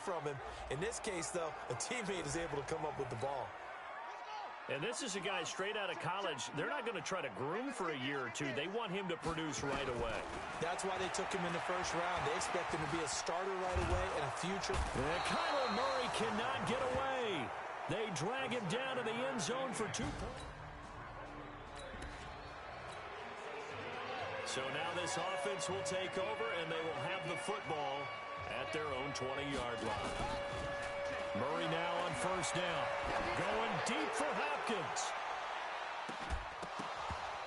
from him. In this case, though, a teammate is able to come up with the ball. And this is a guy straight out of college. They're not going to try to groom for a year or two. They want him to produce right away. That's why they took him in the first round. They expect him to be a starter right away and a future. And Kyler Murray cannot get away. They drag him down to the end zone for 2 points. So now this offense will take over, and they will have the football at their own 20-yard line. Murray now on first down. Going deep for Hopkins.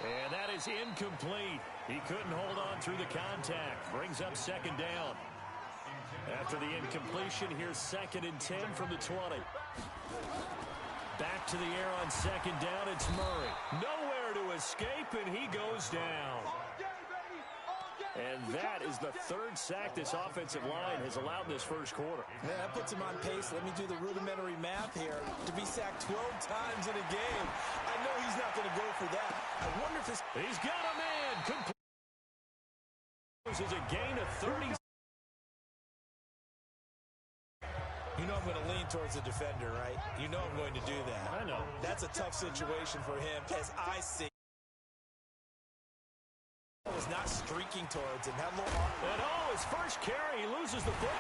And that is incomplete. He couldn't hold on through the contact. Brings up second down. After the incompletion, here's 2nd and 10 from the 20. Back to the air on second down. It's Murray. Nowhere to escape, and he goes down. And that is the 3rd sack this offensive line has allowed in this first quarter. Yeah, that puts him on pace. Let me do the rudimentary math here. To be sacked 12 times in a game, I know he's not going to go for that. I wonder if this... He's got a man. Complete. This is a gain of 30. You know I'm going to lean towards the defender, right? You know I'm going to do that. I know. That's a tough situation for him, as I see. Was not streaking towards him. Had a little arm. And his first carry, he loses the ball.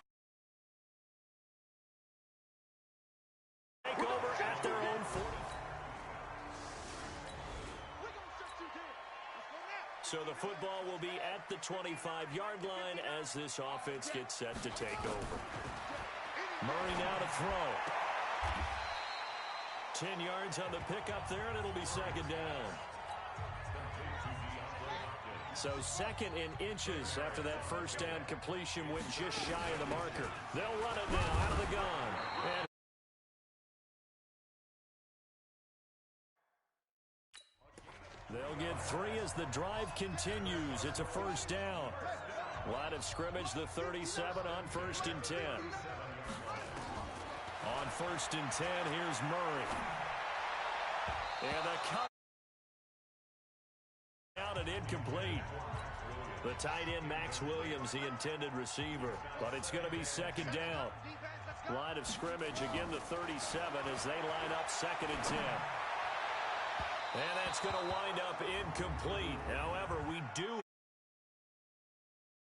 Take over at their own 40. So the football will be at the 25-yard line as this offense gets set to take over. Murray now to throw. 10 yards on the pickup there, and it'll be second down. So 2nd and inches after that first down completion went just shy of the marker. They'll run it now out of the gun. And they'll get 3 as the drive continues. It's a first down. Line of scrimmage, the 37 on 1st and 10. On 1st and 10, here's Murray. And the cut. Out and incomplete. The tight end, Max Williams, the intended receiver. But it's going to be second down. Line of scrimmage, again the 37 as they line up 2nd and 10. And that's going to wind up incomplete. However, we do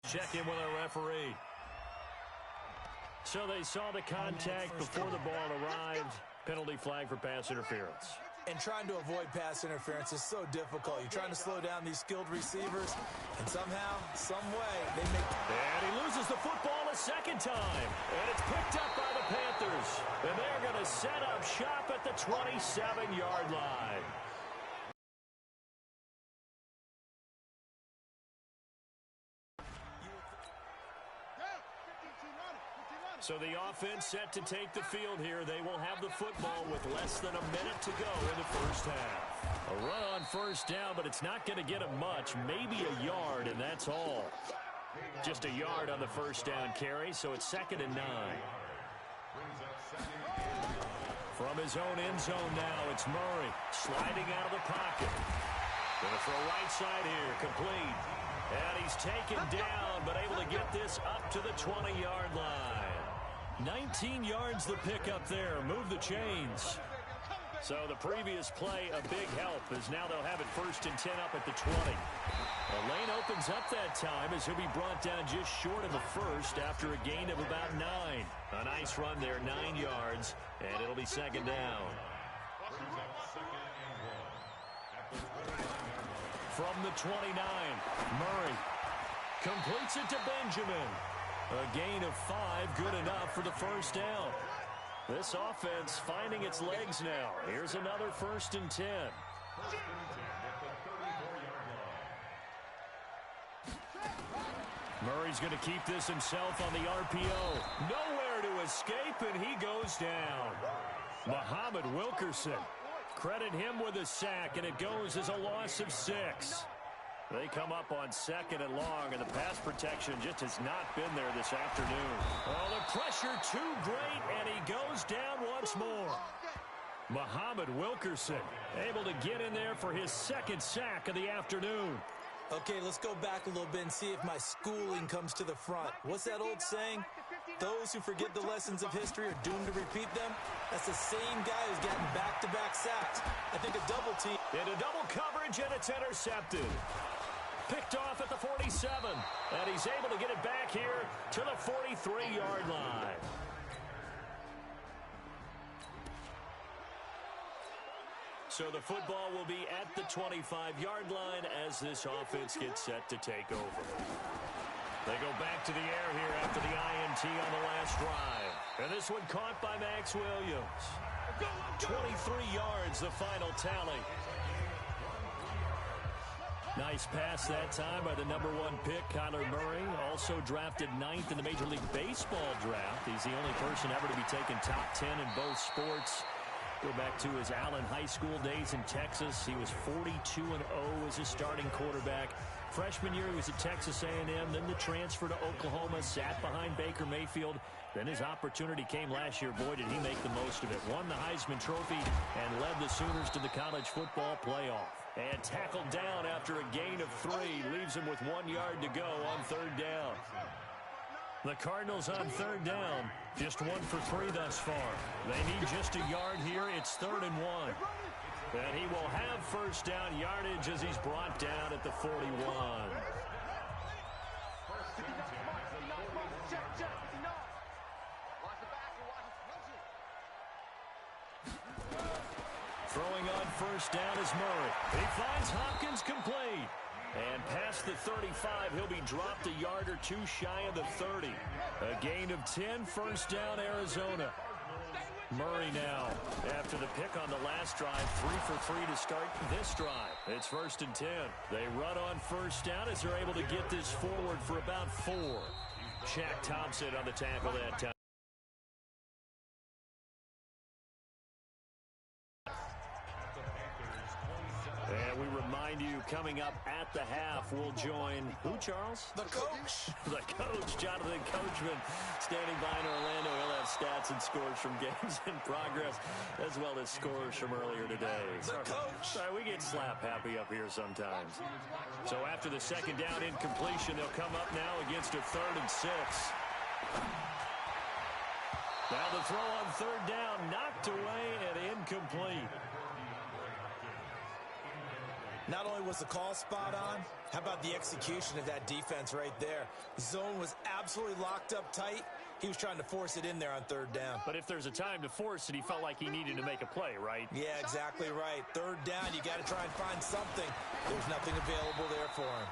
check in with our referee. So they saw the contact before the ball arrived. Penalty flag for pass interference. And trying to avoid pass interference is so difficult. You're trying to slow down these skilled receivers, and somehow, some way, they make... And he loses the football a second time. And it's picked up by the Panthers. And they're going to set up shop at the 27-yard line. So the offense set to take the field here. They will have the football with less than a minute to go in the first half. A run on first down, but it's not going to get him much. Maybe a yard, and that's all. Just a yard on the first down carry, so it's 2nd and 9. From his own end zone now, it's Murray sliding out of the pocket. Going to throw right side here, complete. And he's taken down, but able to get this up to the 20-yard line. 19 yards the pickup there. Move the chains. So the previous play, a big help, as now they'll have it 1st and 10 up at the 20. The lane opens up that time as he'll be brought down just short of the first after a gain of about 9. A nice run there, 9 yards, and it'll be second down. From the 29, Murray completes it to Benjamin. A gain of 5, good enough for the first down. This offense finding its legs now. Here's another 1st and 10. Murray's going to keep this himself on the RPO. Nowhere to escape, and he goes down. Muhammad Wilkerson. Credit him with a sack, and it goes as a loss of 6. They come up on 2nd and long, and the pass protection just has not been there this afternoon. Oh, the pressure too great, and he goes down once more. Muhammad Wilkerson able to get in there for his 2nd sack of the afternoon. Okay, let's go back a little bit and see if my schooling comes to the front. What's that old saying? Those who forget the lessons of history are doomed to repeat them. That's the same guy who's getting back-to-back sacks. I think a double team. Into double coverage, and it's intercepted. Picked off at the 47, and he's able to get it back here to the 43-yard line. So the football will be at the 25-yard line as this offense gets set to take over. They go back to the air here after the INT on the last drive. And this one caught by Max Williams. 23 yards, the final tally. Nice pass that time by the #1 pick, Kyler Murray. Also drafted 9th in the Major League Baseball draft. He's the only person ever to be taken top 10 in both sports. Go back to his Allen High School days in Texas. He was 42-0 as his starting quarterback. Freshman year, he was at Texas A&M. Then the transfer to Oklahoma, sat behind Baker Mayfield. Then his opportunity came last year. Boy, did he make the most of it. Won the Heisman Trophy and led the Sooners to the college football playoff. And tackled down after a gain of 3. Leaves him with 1 yard to go on 3rd down. The Cardinals on 3rd down. Just 1 for 3 thus far. They need just a yard here. It's 3rd and 1. And he will have first down yardage as he's brought down at the 41. Throwing on first down is Murray. He finds Hopkins complete. And past the 35, he'll be dropped a yard or 2 shy of the 30. A gain of 10, first down Arizona. Murray now, after the pick on the last drive, 3 for 3 to start this drive. It's 1st and 10. They run on first down as they're able to get this forward for about 4. Shaq Thompson on the tackle that time. And we remind you, coming up at the half, we'll join who, Charles? The coach. The coach, Jonathan Coachman, standing by in Orlando. He'll have stats and scores from games in progress, as well as scores from earlier today. The coach. Sorry, we get slap happy up here sometimes. So after the second down incompletion, they'll come up now against a 3rd and 6. Now the throw on 3rd down, knocked away and incomplete. Not only was the call spot on, how about the execution of that defense right there? Zone was absolutely locked up tight. He was trying to force it in there on 3rd down. But if there's a time to force it, he felt like he needed to make a play, right? Yeah, exactly right. 3rd down, you got to try and find something. There's nothing available there for him.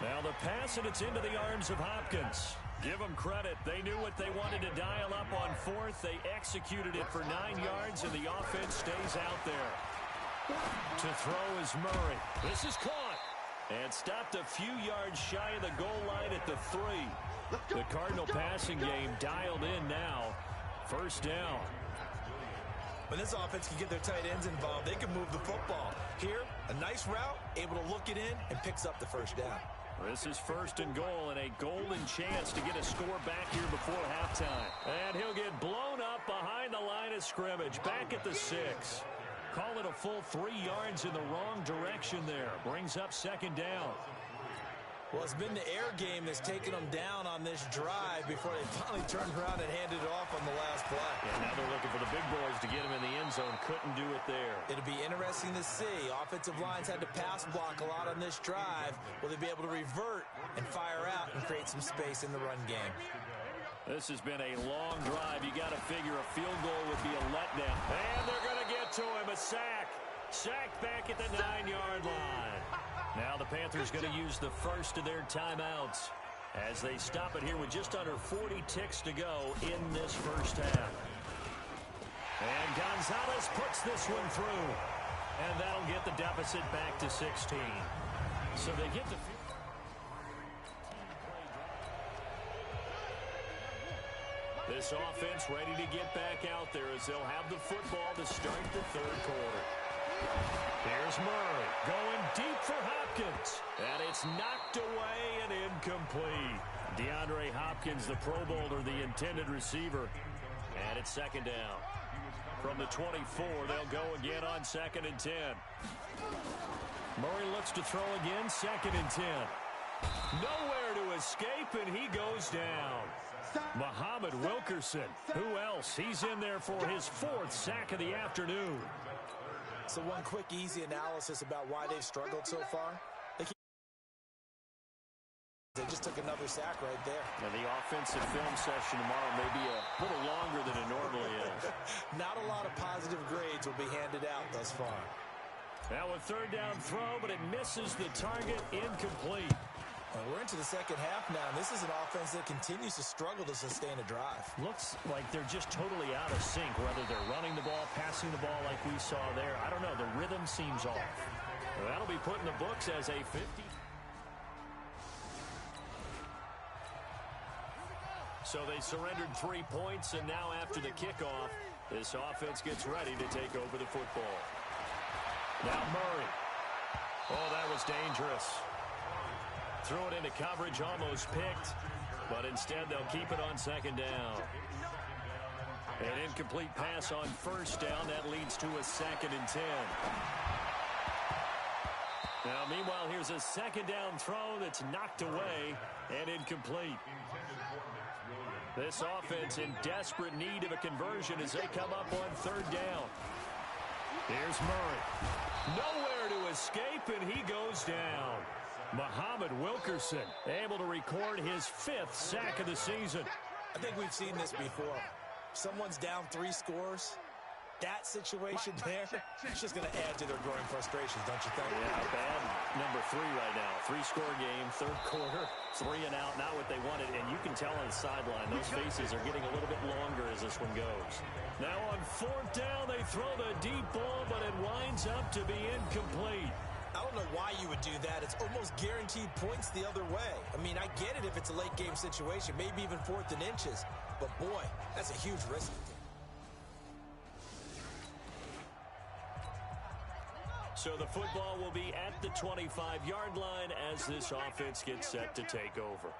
Now the pass, and it's into the arms of Hopkins. Give them credit. They knew what they wanted to dial up on 4th. They executed it for 9 yards, and the offense stays out there. To throw is Murray. This is caught and stopped a few yards shy of the goal line at the 3. The Cardinal passing game dialed in now. First down. When this offense can get their tight ends involved, they can move the football. Here, a nice route, able to look it in, and picks up the first down. This is 1st and goal, and a golden chance to get a score back here before halftime. And he'll get blown up behind the line of scrimmage, back at the 6. Call it a full 3 yards in the wrong direction there. Brings up 2nd down. Well, it's been the air game that's taken them down on this drive before they finally turned around and handed it off on the last play. Yeah, now they're looking for the big boys to get him in the end zone. Couldn't do it there. It'll be interesting to see. Offensive lines had to pass block a lot on this drive. Will they be able to revert and fire out and create some space in the run game? This has been a long drive. You got to figure a field goal would be a letdown. And they're going to get to him. A sack. Sacked back at the 9-yard line. Now the Panthers going to use the first of their timeouts as they stop it here with just under 40 ticks to go in this first half. And Gonzalez puts this one through. And that'll get the deficit back to 16. So they get the... This offense ready to get back out there as they'll have the football to start the 3rd quarter. Here's Murray going deep for Hopkins. And it's knocked away and incomplete. DeAndre Hopkins, the Pro Bowler, the intended receiver. And it's 2nd down. From the 24, they'll go again on 2nd and 10. Murray looks to throw again, 2nd and 10. Nowhere to escape, and he goes down. Muhammad Wilkerson. Who else? He's in there for his 4th sack of the afternoon. So one quick, easy analysis about why they've struggled so far. They just took another sack right there. And the offensive film session tomorrow may be a little longer than it normally is. Not a lot of positive grades will be handed out thus far. Now a 3rd down throw, but it misses the target, incomplete. Well, we're into the second half now, and this is an offense that continues to struggle to sustain a drive. Looks like they're just totally out of sync, whether they're running the ball, passing the ball like we saw there. I don't know. The rhythm seems off. Well, that'll be put in the books as a 50. So they surrendered 3 points, and now after the kickoff, this offense gets ready to take over the football. Now Murray. Oh, that was dangerous. Threw it into coverage, almost picked, but instead they'll keep it on 2nd down. An incomplete pass on 1st down. That leads to a 2nd and 10. Now, meanwhile, here's a 2nd down throw that's knocked away and incomplete. This offense in desperate need of a conversion as they come up on 3rd down. Here's Murray. Nowhere to escape, and he goes down. Muhammad Wilkerson able to record his 5th sack of the season. I think we've seen this before. Someone's down 3 scores. That situation there, it's just going to add to their growing frustrations, don't you think? Yeah, bad number 3 right now. 3-score game, 3rd quarter, 3 and out, not what they wanted. And you can tell on the sideline, those faces are getting a little bit longer as this one goes. Now on 4th down, they throw the deep ball, but it winds up to be incomplete. I don't know why you would do that. It's almost guaranteed points the other way. I mean, I get it if it's a late game situation, maybe even 4th and inches. But boy, that's a huge risk. So the football will be at the 25-yard line as this offense gets set to take over.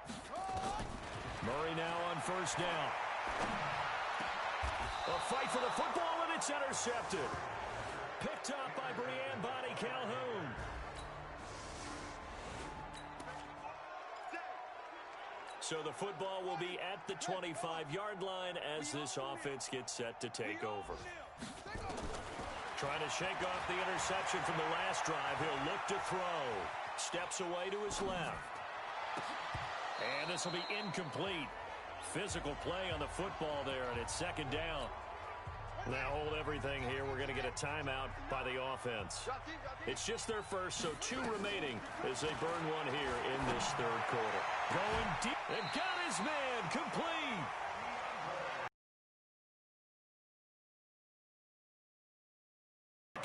Murray now on 1st down. A fight for the football, and it's intercepted. Picked up by Brianne Bonnie Calhoun. So the football will be at the 25-yard line as this offense gets set to take over. Trying to shake off the interception from the last drive. He'll look to throw. Steps away to his left. And this will be incomplete. Physical play on the football there, and it's 2nd down. Now hold everything here. We're going to get a timeout by the offense. It's just their first, so 2 remaining as they burn one here in this 3rd quarter. Going deep. And got his man complete.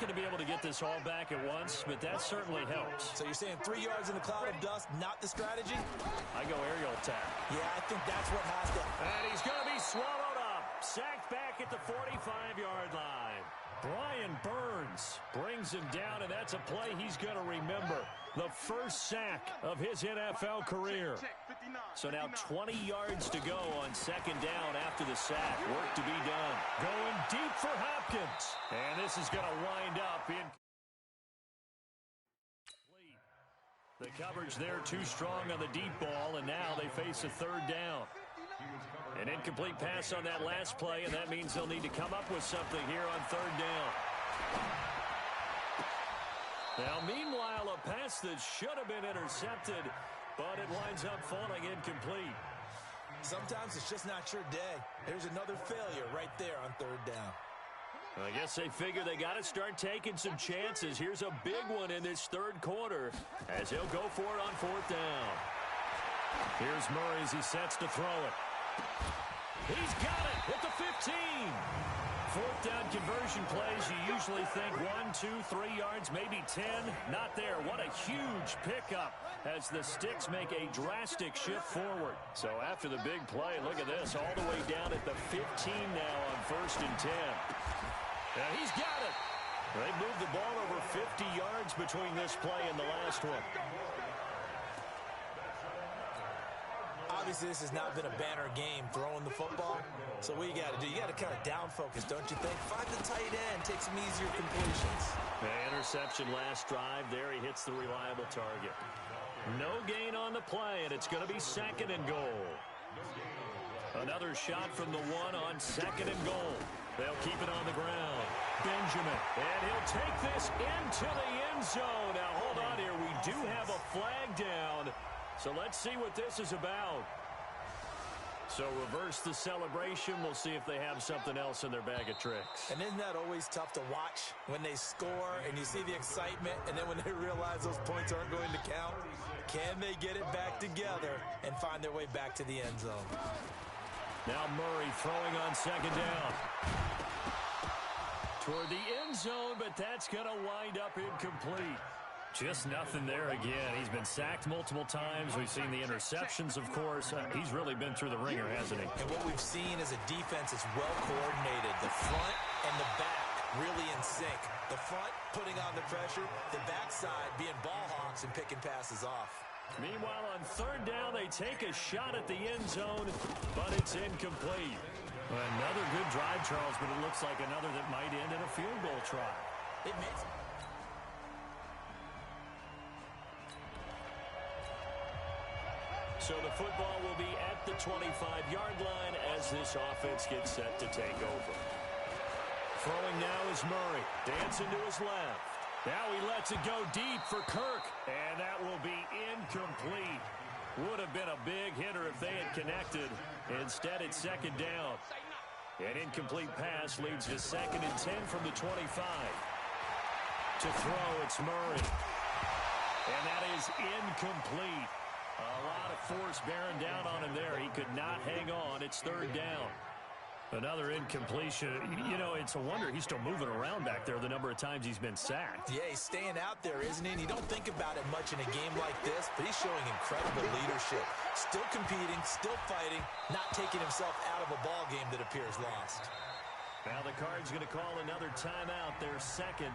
Going to be able to get this all back at once, but that certainly helps. So you're saying 3 yards in a cloud of dust, not the strategy? I go aerial attack. Yeah, I think that's what has to. And he's going to be swallowed up. Sacked back at the 45-yard line. Brian Burns brings him down, and that's a play he's going to remember. The first sack of his NFL career. So now 20 yards to go on 2nd down after the sack. Work to be done. Going deep for Hopkins. And this is going to wind up in. The coverage there too strong on the deep ball, and now they face a 3rd down. An incomplete pass on that last play, and that means they'll need to come up with something here on 3rd down. Now, meanwhile, a pass that should have been intercepted, but it winds up falling incomplete. Sometimes it's just not your day. There's another failure right there on 3rd down. I guess they figure they got to start taking some chances. Here's a big one in this 3rd quarter as he'll go for it on 4th down. Here's Murray as he sets to throw it. He's got it at the 15. 4th down conversion plays, you usually think 1, 2, 3 yards, maybe 10. Not there. What a huge pickup as the Sticks make a drastic shift forward. So after the big play, look at this, all the way down at the 15 now on 1st and 10. And he's got it. They moved the ball over 50 yards between this play and the last one. Obviously, this has not been a banner game throwing the football. So what you got to do, you got to kind of down focus, don't you think? Find the tight end, take some easier completions. The interception last drive. There he hits the reliable target. No gain on the play, and it's going to be 2nd and goal. Another shot from the one on 2nd and goal. They'll keep it on the ground. Benjamin, and he'll take this into the end zone. Now, hold on here. We do have a flag down, so let's see what this is about. So reverse the celebration. We'll see if they have something else in their bag of tricks. And isn't that always tough to watch when they score and you see the excitement, and then when they realize those points aren't going to count? Can they get it back together and find their way back to the end zone? Now Murray throwing on 2nd down. Toward the end zone, but that's going to wind up incomplete. Just nothing there again. He's been sacked multiple times. We've seen the interceptions, of course. He's really been through the ringer, hasn't he? And what we've seen is a defense that's well coordinated. The front and the back really in sync. The front putting on the pressure, the backside being ball hawks and picking passes off. Meanwhile, on 3rd down, they take a shot at the end zone, but it's incomplete. Another good drive, Charles, but it looks like another that might end in a field goal try. It makes... So the football will be at the 25-yard line as this offense gets set to take over. Throwing now is Murray. Dancing to his left. Now he lets it go deep for Kirk. And that will be incomplete. Would have been a big hitter if they had connected. Instead, it's 2nd down. An incomplete pass leads to 2nd and 10 from the 25. To throw, it's Murray. And that is incomplete. A lot of force bearing down on him there. He could not hang on. It's 3rd down. Another incompletion. You know, it's a wonder he's still moving around back there the number of times he's been sacked. Yeah, he's staying out there, isn't he? And you don't think about it much in a game like this, but he's showing incredible leadership. Still competing, still fighting, not taking himself out of a ball game that appears lost. Now the Cards going to call another timeout, their 2nd.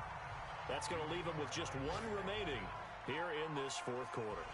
That's going to leave them with just 1 remaining here in this 4th quarter.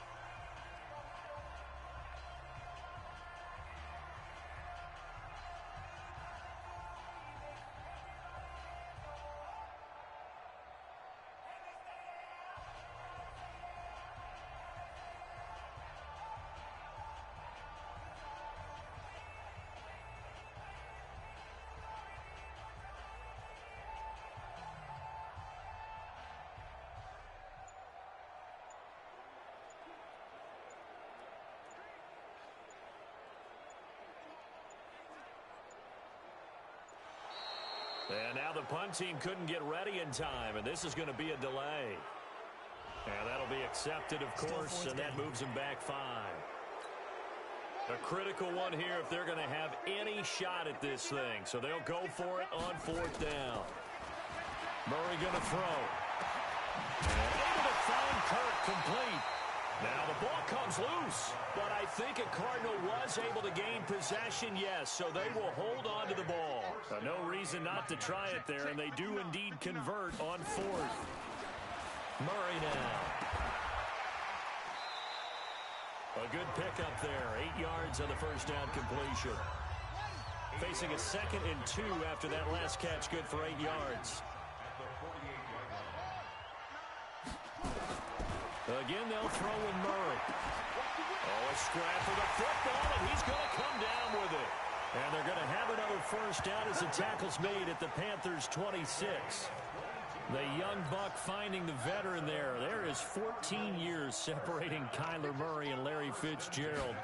And now the punt team couldn't get ready in time, and this is going to be a delay. And that'll be accepted, of course, and that moves them back 5. A critical one here if they're going to have any shot at this thing. So they'll go for it on 4th down. Murray going to throw. And able to find Kirk complete. Now the ball comes loose, but I think a Cardinal was able to gain possession, yes, so they will hold on to the ball. No reason not to try it there, and they do indeed convert on 4th. Murray now. A good pickup there, 8 yards on the 1st down completion. Facing a 2nd and 2 after that last catch, good for 8 yards. Again, they'll throw in Murray. Oh, a scrap for the football, and he's going to come down with it. And they're going to have another 1st down as the tackle's made at the Panthers' 26. The young buck finding the veteran there. There is 14 years separating Kyler Murray and Larry Fitzgerald.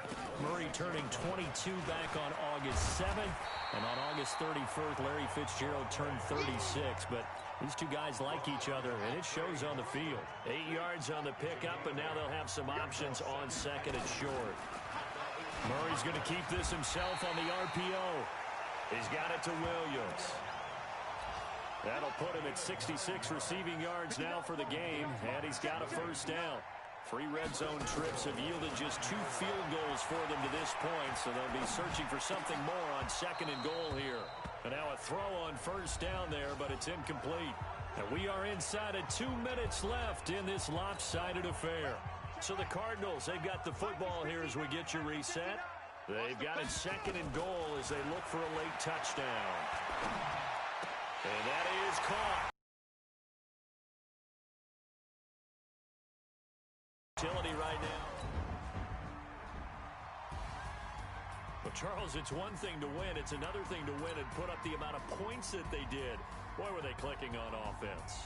Murray turning 22 back on August 7th. And on August 31st, Larry Fitzgerald turned 36. But these two guys like each other, and it shows on the field. 8 yards on the pickup, and now they'll have some options on 2nd and short. Murray's going to keep this himself on the RPO. He's got it to Williams. That'll put him at 66 receiving yards now for the game, and he's got a 1st down. 3 red zone trips have yielded just 2 field goals for them to this point, so they'll be searching for something more on 2nd and goal here. And now a throw on 1st down there, but it's incomplete. And we are inside of 2 minutes left in this lopsided affair. So the Cardinals, they've got the football here as we get you reset. They've got it 2nd and goal as they look for a late touchdown. And that is caught. Utility right now. Charles, it's one thing to win. It's another thing to win and put up the amount of points that they did. Boy, were they clicking on offense.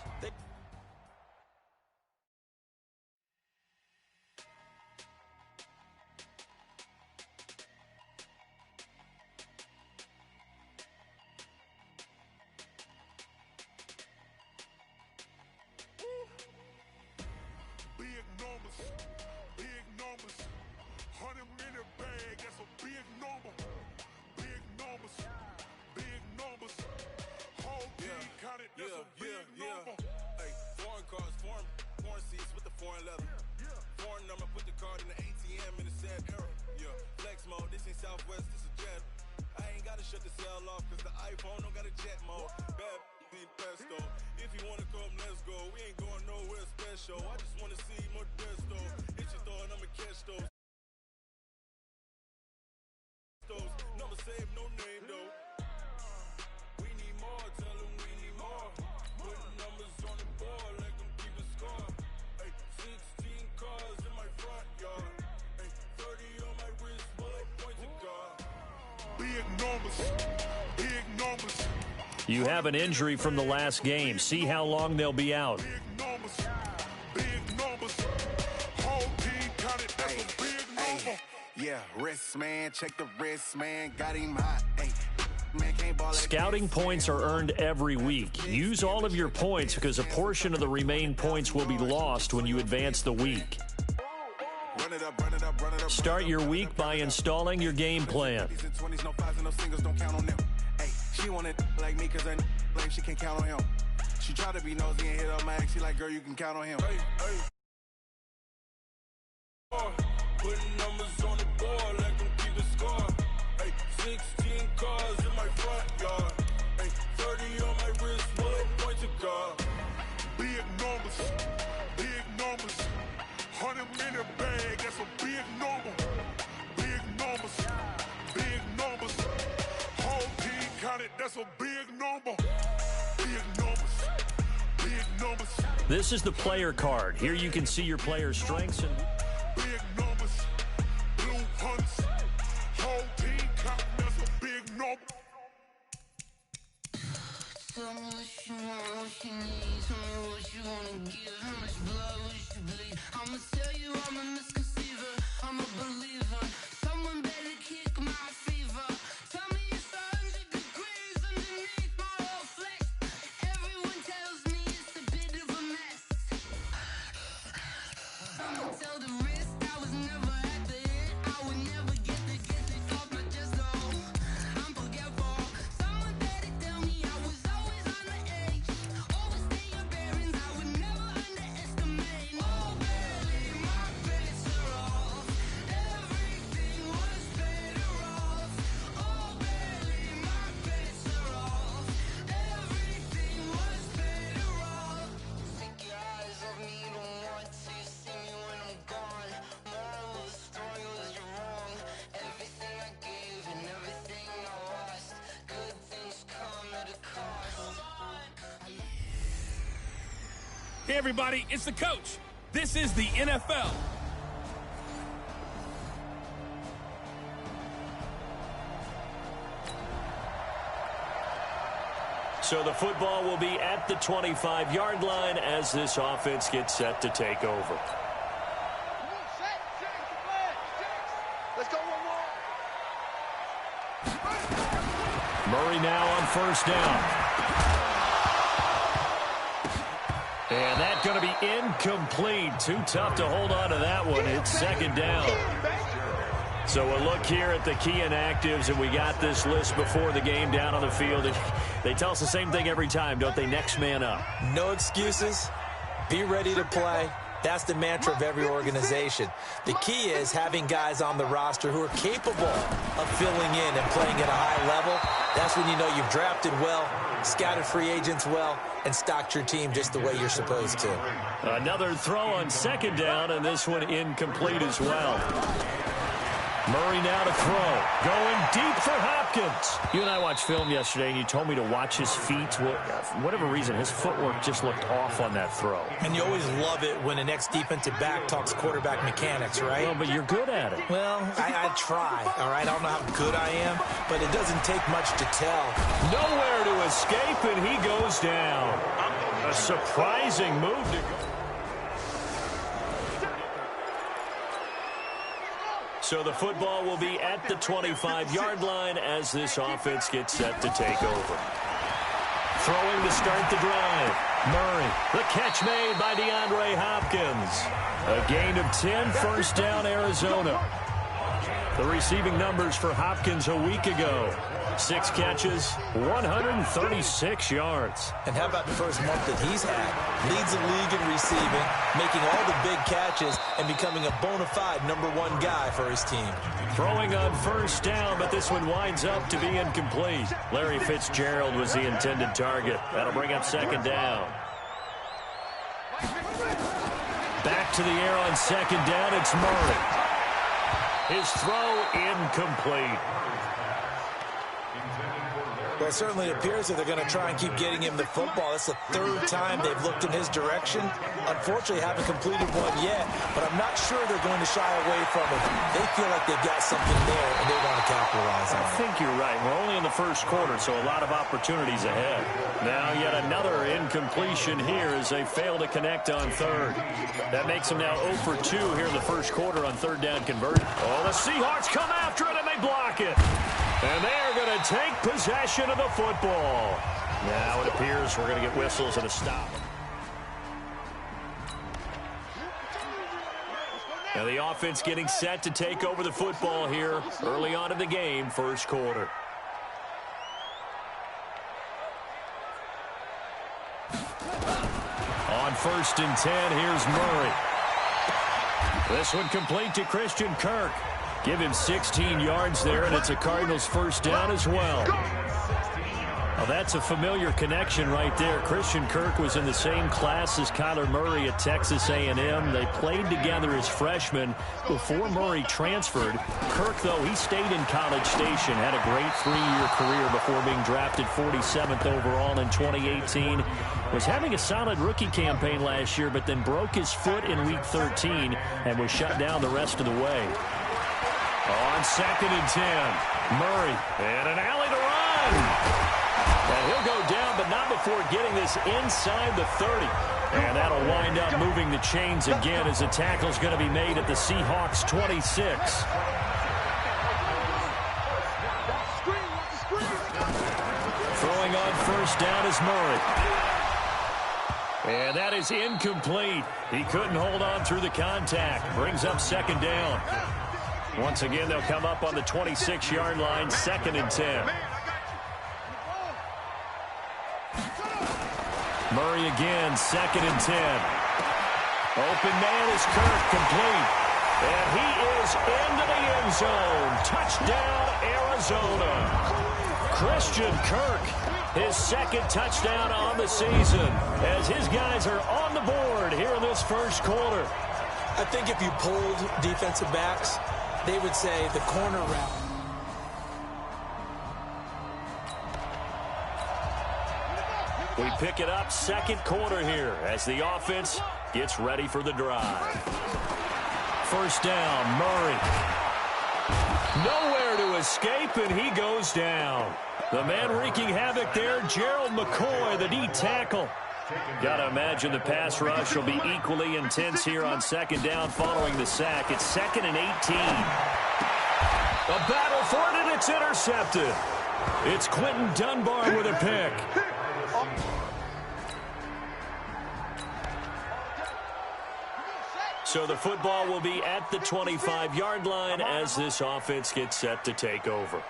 Hey, foreign cars, foreign seats with the foreign leather. Foreign number, put the card in the ATM in the sad era. Yeah, flex mode, this ain't Southwest, this is jet. I ain't gotta shut the cell off, cause the iPhone don't got a jet mode. Bad being pesto. If you wanna come, let's go. We ain't going nowhere special. I just wanna see more desto. Hit your thought, I'ma catch those. Number save, no name though. We need more, tell them we need more. Putting numbers on the board, like them keep a score. Ay, 16 cars in my front yard. Ay, 30 on my wrist, bullet point to God. Big numbers, big numbers. You have an injury from the last game. See how long they'll be out. Big numbers, big numbers. Whole team counted, that's a big number. Yeah, wrist man, check the wrist man, got him hot. Ay, man can't ball like Scouting points are earned every week. Use all of your points because a portion of the remaining points will be lost when you advance the week. Run it up, run it up, run it up. Start your week by installing your game plan. 20s, no fives, and no singles, don't count on them. Ay, she want it like me cause I blame she can't count on him. She try to be nosy and hit up my ex, she like, girl, you can count on him. Putting numbers on the board like them keep a score. Ay, 16 cars in my front yard. Ay, 30 on my wrist, bullet point to God. Big numbers, big numbers. 100 in a bag, that's a big number. Big numbers, big numbers. Whole team counted, that's a big number. Big numbers, big numbers. This is the player card. Here you can see your player's strengths and Big numbers, blue hunts, whole team counting, that's a big number. Tell me what you want, what you need. Tell me what you wanna give. How much blood would you bleed? I'ma tell you I'm a misconceiver. I'm a believer. Someone better kick my fever. Tell me it's 100 degrees underneath my whole flesh. Everyone tells me it's a bit of a mess. I'ma tell the risk I was never at the end. I would never get it off my chest, though. I'm forgetful. Someone better tell me I was always on the edge. Overstay your bearings, I would never underestimate. Oh, barely, my credits are off. Everything was better off. Oh, barely, my credits are off. Everything was better off. Take your eyes off me, don't want to see me when I'm gone. Moral of the story was you're wrong. Everything I gave and everything I lost. Good things come at a cost. Hey, everybody, it's the coach. This is the NFL. so the football will be at the 25-yard line as this offense gets set to take over. Let's go one more. Murray now on first down. And that's going to be incomplete. Too tough to hold on to that one. It's second down. So a look here at the key inactives, and we got this list before the game down on the field. They tell us the same thing every time, don't they? Next man up. No excuses. Be ready to play. That's the mantra of every organization. The key is having guys on the roster who are capable of filling in and playing at a high level. That's when you know you've drafted well, scouted free agents well, and stocked your team just the way you're supposed to. Another throw on second down, and this one incomplete as well. Murray now to throw. Going deep for Hopkins. You and I watched film yesterday, and you told me to watch his feet. Well, for whatever reason, his footwork just looked off on that throw. And you always love it when an ex-defensive back talks quarterback mechanics, right? Well, but you're good at it. Well, I try, all right? I don't know how good I am, but it doesn't take much to tell. Nowhere to escape, and he goes down. A surprising move to go. So the football will be at the 25-yard line as this offense gets set to take over. Throwing to start the drive. Murray, the catch made by DeAndre Hopkins. A gain of 10, first down, Arizona. The receiving numbers for Hopkins a week ago. 6 catches, 136 yards. And how about the first month that he's had? Leads the league in receiving, making all the big catches, and becoming a bona fide #1 guy for his team. Throwing on first down, but this one winds up to be incomplete. Larry Fitzgerald was the intended target. That'll bring up second down. Back to the air on second down, it's Murray. His throw incomplete. Well, it certainly appears that they're going to try and keep getting him the football. That's the 3rd time they've looked in his direction. Unfortunately, haven't completed one yet, but I'm not sure they're going to shy away from it. They feel like they've got something there, and they want to capitalize on it. I think you're right. We're only in the first quarter, so a lot of opportunities ahead. Now yet another incompletion here as they fail to connect on third. That makes them now 0 for 2 here in the first quarter on third down conversion. Oh, the Seahawks come after it, and they block it. And they're going to take possession of the football. Now it appears we're going to get whistles and a stop. Now the offense getting set to take over the football here early on in the game, first quarter. On 1st and 10, here's Murray. This one complete to Christian Kirk. Give him 16 yards there, and it's a Cardinals first down as well. Well, that's a familiar connection right there. Christian Kirk was in the same class as Kyler Murray at Texas A&M. They played together as freshmen before Murray transferred. Kirk, though, he stayed in College Station, had a great 3-year career before being drafted 47th overall in 2018. Was having a solid rookie campaign last year, but then broke his foot in Week 13 and was shut down the rest of the way. On 2nd and 10, Murray, and an alley to run. And he'll go down, but not before getting this inside the 30. And that'll wind up moving the chains again as the tackle's going to be made at the Seahawks 26. Throwing on first down is Murray. And that is incomplete. He couldn't hold on through the contact. Brings up second down. Once again, they'll come up on the 26-yard line, 2nd and 10. Murray again, 2nd and 10. Open man is Kirk, complete. And he is into the end zone. Touchdown, Arizona. Christian Kirk, his 2nd touchdown on the season, as his guys are on the board here in this first quarter. I think if you polled defensive backs, they would say the corner route. We pick it up, second quarter here, as the offense gets ready for the drive. First down, Murray. Nowhere to escape, and he goes down. The man wreaking havoc there, Gerald McCoy, the D tackle. Got to imagine the pass rush will be equally intense here on second down following the sack. It's 2nd and 18. A battle for it, and it's intercepted. It's Quentin Dunbar with a pick. So the football will be at the 25-yard line as this offense gets set to take over.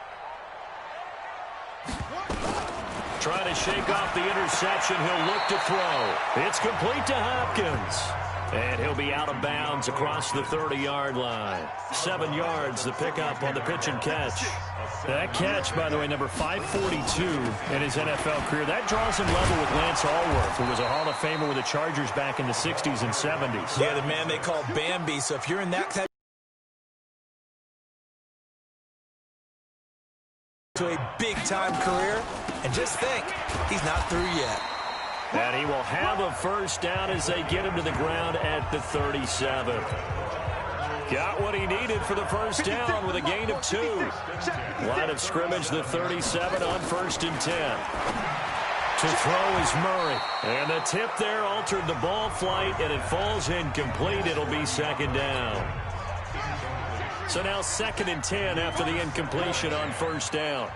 Trying to shake off the interception. He'll look to throw. It's complete to Hopkins. And he'll be out of bounds across the 30-yard line. 7 yards, the pickup on the pitch and catch. That catch, by the way, number 542 in his NFL career. That draws him level with Lance Allworth, who was a Hall of Famer with the Chargers back in the 60s and 70s. Yeah, the man they called Bambi. So if you're in that type To a big-time career, and just think, he's not through yet. And he will have a first down as they get him to the ground at the 37. Got what he needed for the first down with a gain of 2. Line of scrimmage, the 37 on 1st and 10. To throw is Murray. And the tip there altered the ball flight, and it falls incomplete. It'll be 2nd down. So now 2nd and 10 after the incompletion on 1st down.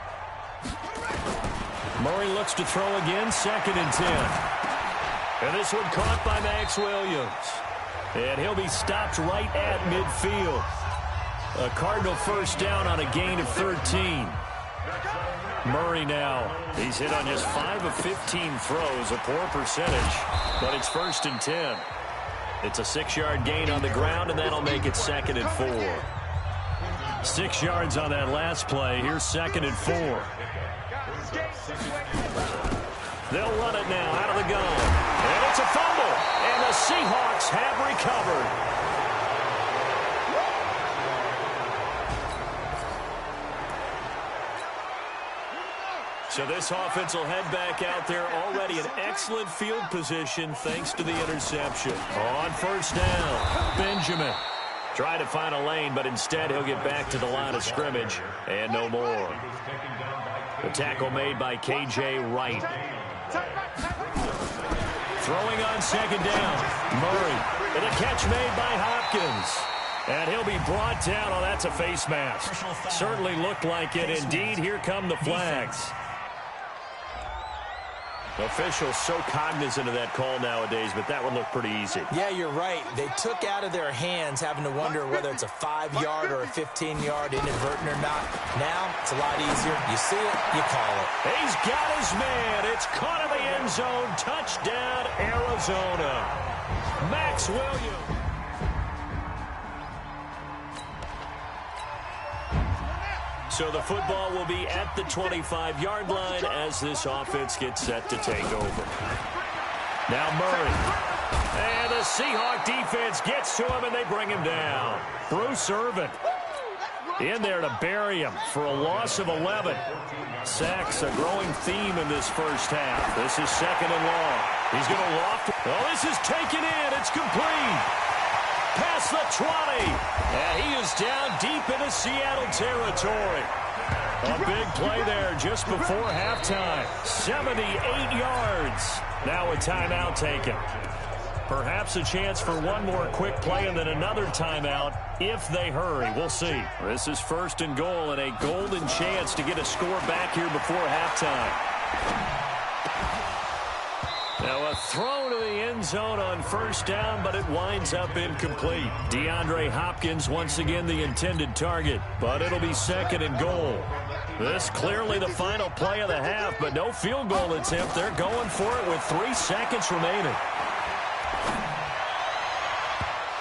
Murray looks to throw again, 2nd and 10. And this one caught by Max Williams. And he'll be stopped right at midfield. A Cardinal first down on a gain of 13. Murray now. He's hit on just 5 of 15 throws, a poor percentage, but it's 1st and 10. It's a 6-yard gain on the ground, and that'll make it 2nd and 4. 6 yards on that last play. Here's 2nd and 4. They'll run it now out of the gun. And it's a fumble. And the Seahawks have recovered. So this offense will head back out there, already in excellent field position thanks to the interception. On 1st down, Benjamin. Try to find a lane, but instead he'll get back to the line of scrimmage and no more. The tackle made by K.J. Wright. Throwing on 2nd down, Murray. And a catch made by Hopkins. And he'll be brought down. Oh, that's a face mask. Certainly looked like it. Indeed, here come the flags. Officials so cognizant of that call nowadays, but that one looked pretty easy. Yeah, you're right. They took out of their hands having to wonder whether it's a 5-yard or a 15-yard inadvertent or not. Now, it's a lot easier. You see it, you call it. He's got his man. It's caught in the end zone. Touchdown, Arizona. Max Williams. So the football will be at the 25-yard line as this offense gets set to take over. Now Murray. And the Seahawk defense gets to him, and they bring him down. Bruce Irvin in there to bury him for a loss of 11. Sacks, a growing theme in this first half. This is 2nd and long. He's going to loft. Oh, this is taken in. It's complete. Past the 20. And he is down deep into Seattle territory. A big play there just before halftime. 78 yards. Now a timeout taken. Perhaps a chance for one more quick play and then another timeout if they hurry. We'll see. This is 1st and goal and a golden chance to get a score back here before halftime. Now a throw to the end zone on 1st down, but it winds up incomplete. DeAndre Hopkins once again the intended target, but it'll be 2nd and goal. This clearly the final play of the half, but no field goal attempt. They're going for it with 3 seconds remaining.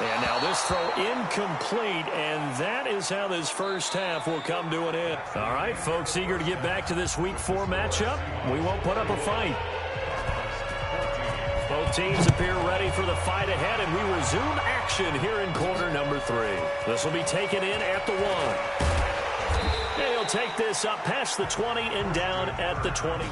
And now this throw incomplete, and that is how this first half will come to an end. All right, folks, eager to get back to this Week 4 matchup. We won't put up a fight. Both teams appear ready for the fight ahead, and we resume action here in quarter number 3. This will be taken in at the 1. And he'll take this up past the 20 and down at the 22.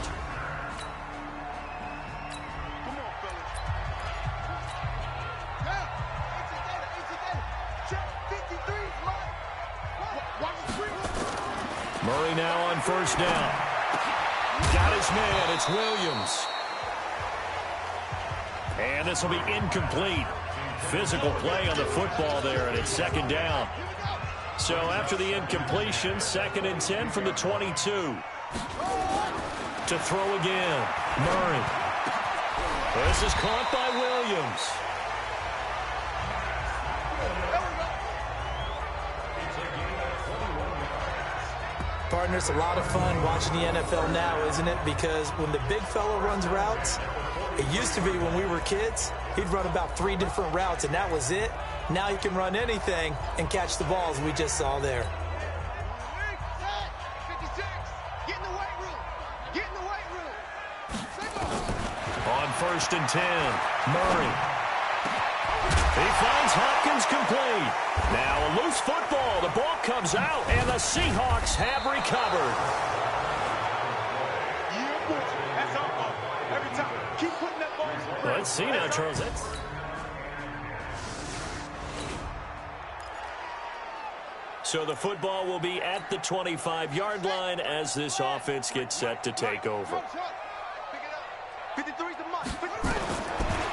Murray now on 1st down. Got his man. It's Williams. And this will be incomplete. Physical play on the football there, and it's 2nd down. So after the incompletion, 2nd and 10 from the 22. To throw again, Murray. This is caught by Williams. Partner, it's a lot of fun watching the NFL now, isn't it? Because when the big fella runs routes, it used to be when we were kids, he'd run about 3 different routes, and that was it. Now he can run anything and catch the balls we just saw there. 56. Get in the weight room. Get in the weight room. On 1st and 10, Murray. He finds Hopkins complete. Now a loose football. The ball comes out, and the Seahawks have recovered. Let's see now, Charles. So the football will be at the 25-yard line as this offense gets set to take over.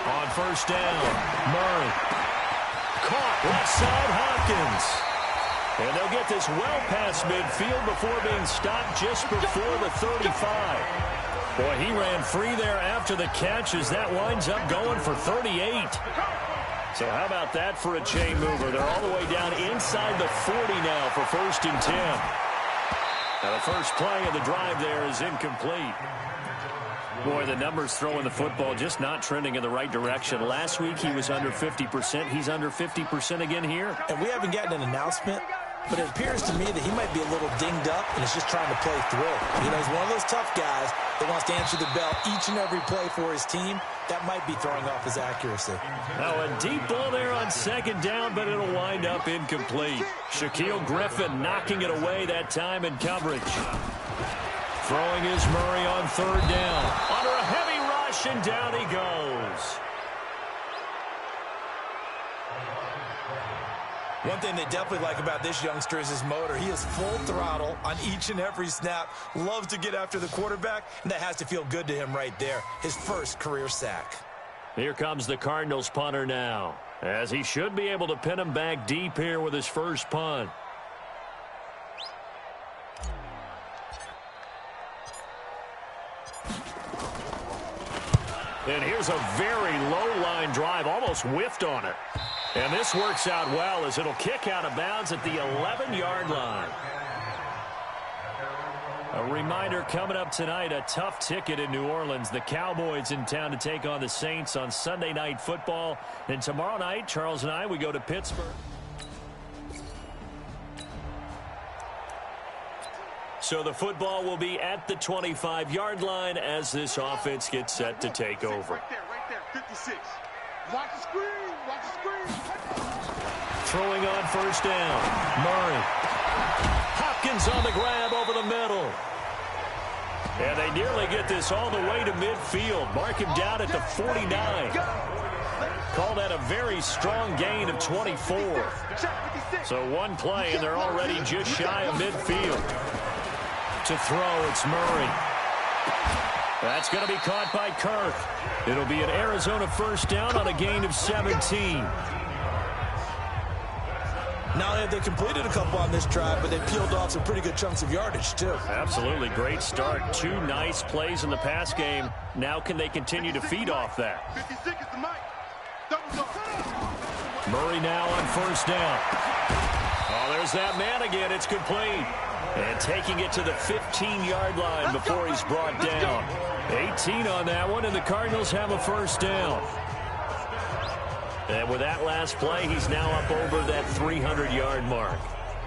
On first down, Murray. Caught left side, Hopkins. And they'll get this well past midfield before being stopped just before the 35. Boy, he ran free there after the catch as that winds up going for 38. So how about that for a chain mover? They're all the way down inside the 40 now for 1st and 10. Now the first play of the drive there is incomplete. Boy, the numbers throwing the football just not trending in the right direction. Last week he was under 50%. He's under 50% again here. And we haven't gotten an announcement, but it appears to me that he might be a little dinged up and is just trying to play through. You know, he's one of those tough guys that wants to answer the bell each and every play for his team. That might be throwing off his accuracy. Now a deep ball there on 2nd down, but it'll wind up incomplete. Shaquille Griffin knocking it away that time in coverage. Throwing is Murray on 3rd down. Under a heavy rush, and down he goes. One thing they definitely like about this youngster is his motor. He is full throttle on each and every snap. Loves to get after the quarterback, and that has to feel good to him right there. His first career sack. Here comes the Cardinals punter now, as he should be able to pin him back deep here with his first punt. And here's a very low-line drive, almost whiffed on it. And this works out well as it'll kick out of bounds at the 11-yard line. A reminder coming up tonight, a tough ticket in New Orleans. The Cowboys in town to take on the Saints on Sunday Night Football. And tomorrow night, Charles and I, we go to Pittsburgh. So the football will be at the 25-yard line as this offense gets set to take over. Right there, 56. Watch the screen, watch the screen. Throwing on 1st down, Murray. Hopkins on the grab over the middle. And they nearly get this all the way to midfield. Mark him down at the 49. Call that a very strong gain of 24. So one play, and they're already just shy of midfield. To throw, it's Murray. That's going to be caught by Kirk. It'll be an Arizona 1st down on a gain of 17. Not only have they completed a couple on this drive, but they peeled off some pretty good chunks of yardage, too. Absolutely. Great start. 2 nice plays in the pass game. Now can they continue to feed off that? 56 is the mic. Double up. Murray now on 1st down. Oh, there's that man again. It's complete. And taking it to the 15-yard line before he's brought down. 18 on that one, and the Cardinals have a 1st down. And with that last play, he's now up over that 300-yard mark.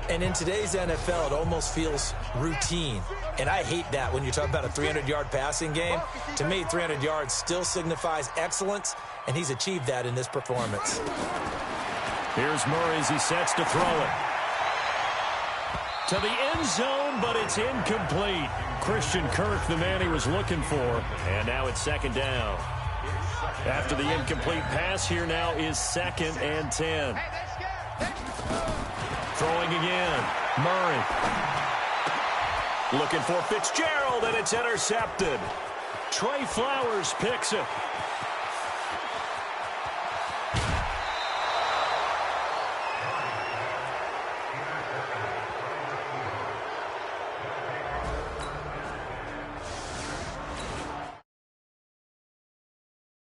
And in today's NFL, it almost feels routine. And I hate that when you talk about a 300-yard passing game. To me, 300 yards still signifies excellence, and he's achieved that in this performance. Here's Murray as he sets to throw it. To the end zone, but it's incomplete. Christian Kirk, the man he was looking for. And now it's 2nd down. After the incomplete pass, here now is 2nd and 10. Throwing again. Murray. Looking for Fitzgerald, and it's intercepted. Trey Flowers picks it.